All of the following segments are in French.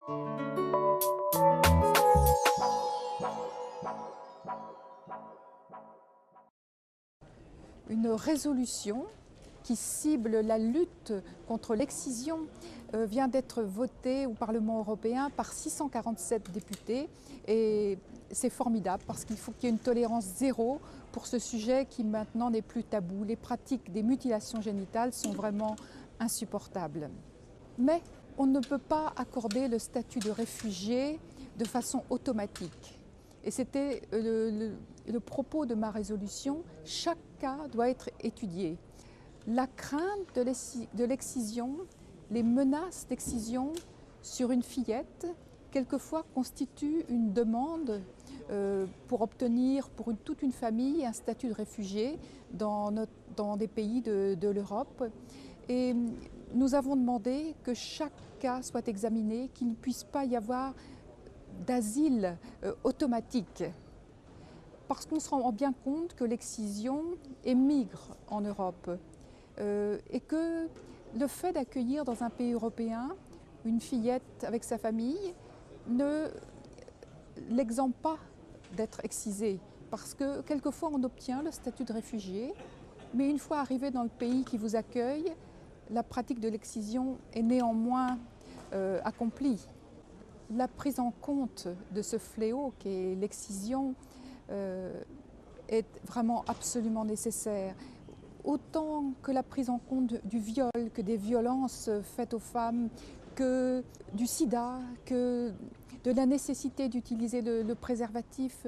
Une résolution qui cible la lutte contre l'excision vient d'être votée au Parlement européen par 647 députés et c'est formidable parce qu'il faut qu'il y ait une tolérance zéro pour ce sujet qui maintenant n'est plus tabou. Les pratiques des mutilations génitales sont vraiment insupportables. Mais on ne peut pas accorder le statut de réfugié de façon automatique. Et c'était le propos de ma résolution, chaque cas doit être étudié. La crainte de l'excision, les menaces d'excision sur une fillette, quelquefois constituent une demande pour obtenir pour toute une famille un statut de réfugié dans des pays de l'Europe. Et nous avons demandé que chaque cas soit examiné, qu'il ne puisse pas y avoir d'asile automatique. Parce qu'on se rend bien compte que l'excision émigre en Europe et que le fait d'accueillir dans un pays européen une fillette avec sa famille ne l'exempte pas d'être excisée. Parce que quelquefois on obtient le statut de réfugié, mais une fois arrivé dans le pays qui vous accueille, la pratique de l'excision est néanmoins accomplie. La prise en compte de ce fléau qu'est l'excision est vraiment absolument nécessaire. Autant que la prise en compte du viol, que des violences faites aux femmes, que du sida, que de la nécessité d'utiliser le préservatif.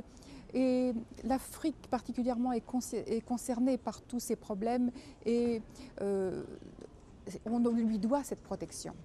Et l'Afrique particulièrement est concernée par tous ces problèmes et on lui doit cette protection.